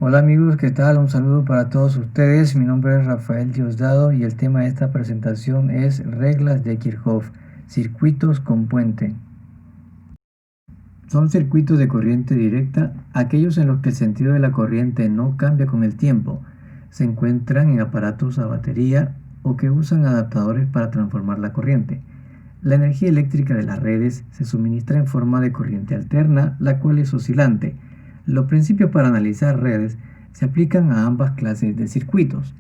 Hola amigos, ¿qué tal? Un saludo para todos ustedes. Mi nombre es Rafael Diosdado y el tema de esta presentación es reglas de Kirchhoff, circuitos con puente. Son circuitos de corriente directa, aquellos en los que el sentido de la corriente no cambia con el tiempo. Se encuentran en aparatos a batería o que usan adaptadores para transformar la corriente. La energía eléctrica de las redes se suministra en forma de corriente alterna, la cual es oscilante. Los principios para analizar redes se aplican a ambas clases de circuitos.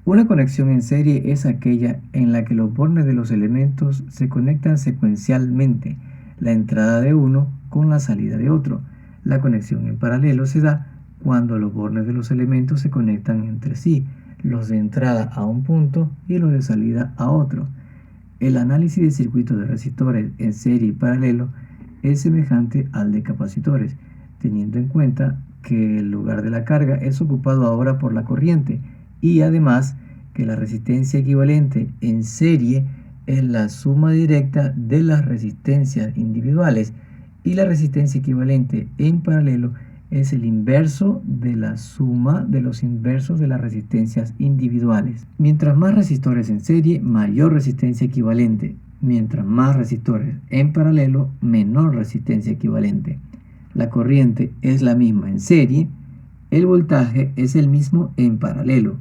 Una conexión en serie es aquella en la que los bornes de los elementos se conectan secuencialmente, la entrada de uno con la salida de otro. La conexión en paralelo se da cuando los bornes de los elementos se conectan entre sí, los de entrada a un punto y los de salida a otro. El análisis de circuitos de resistores en serie y paralelo es semejante al de capacitores, teniendo en cuenta que el lugar de la carga es ocupado ahora por la corriente y además que la resistencia equivalente en serie es la suma directa de las resistencias individuales y la resistencia equivalente en paralelo es el inverso de la suma de los inversos de las resistencias individuales. Mientras más resistores en serie, mayor resistencia equivalente. Mientras más resistores en paralelo, menor resistencia equivalente. La corriente es la misma en serie, el voltaje es el mismo en paralelo.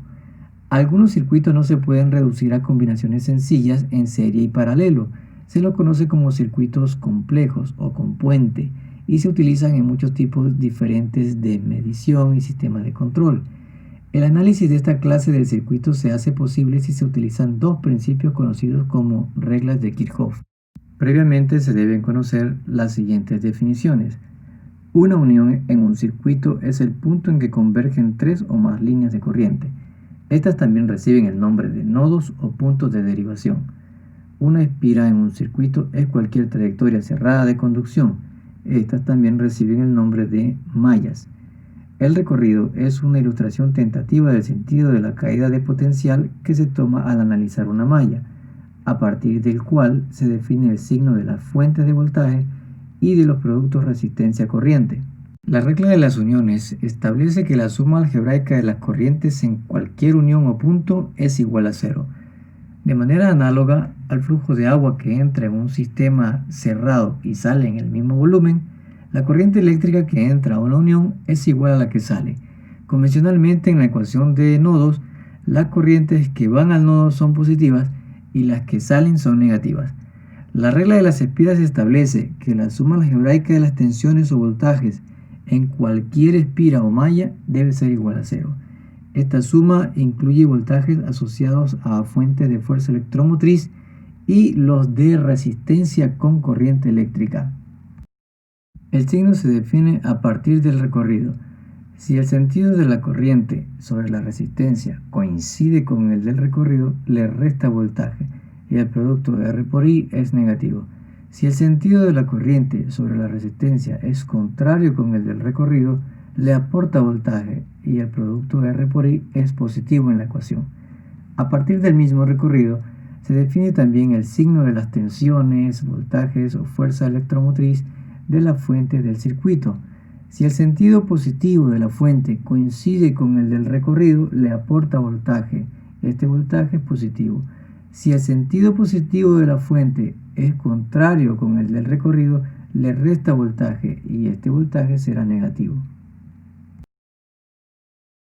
Algunos circuitos no se pueden reducir a combinaciones sencillas en serie y paralelo. Se lo conoce como circuitos complejos o con puente y se utilizan en muchos tipos diferentes de medición y sistemas de control. El análisis de esta clase de circuitos se hace posible si se utilizan dos principios conocidos como reglas de Kirchhoff. Previamente se deben conocer las siguientes definiciones. Una unión en un circuito es el punto en que convergen tres o más líneas de corriente. Estas también reciben el nombre de nodos o puntos de derivación. Una espira en un circuito es cualquier trayectoria cerrada de conducción. Estas también reciben el nombre de mallas. El recorrido es una ilustración tentativa del sentido de la caída de potencial que se toma al analizar una malla, a partir del cual se define el signo de las fuentes de voltaje y de los productos resistencia-corriente. La regla de las uniones establece que la suma algebraica de las corrientes en cualquier unión o punto es igual a cero. De manera análoga al flujo de agua que entra en un sistema cerrado y sale en el mismo volumen, la corriente eléctrica que entra a una unión es igual a la que sale. Convencionalmente en la ecuación de nodos, las corrientes que van al nodo son positivas y las que salen son negativas. La regla de las espiras establece que la suma algebraica de las tensiones o voltajes en cualquier espira o malla debe ser igual a cero. Esta suma incluye voltajes asociados a fuentes de fuerza electromotriz y los de resistencia con corriente eléctrica. El signo se define a partir del recorrido. Si el sentido de la corriente sobre la resistencia coincide con el del recorrido, le resta voltaje y el producto de R por I es negativo. Si el sentido de la corriente sobre la resistencia es contrario con el del recorrido, le aporta voltaje y el producto de R por I es positivo en la ecuación. A partir del mismo recorrido, se define también el signo de las tensiones, voltajes o fuerza electromotriz de la fuente del circuito. Si el sentido positivo de la fuente coincide con el del recorrido, le aporta voltaje. Este voltaje es positivo. Si el sentido positivo de la fuente es contrario con el del recorrido, le resta voltaje y este voltaje será negativo.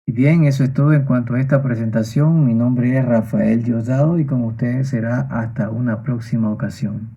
Y bien, eso es todo en cuanto a esta presentación. Mi nombre es Rafael Diosdado y con ustedes será hasta una próxima ocasión.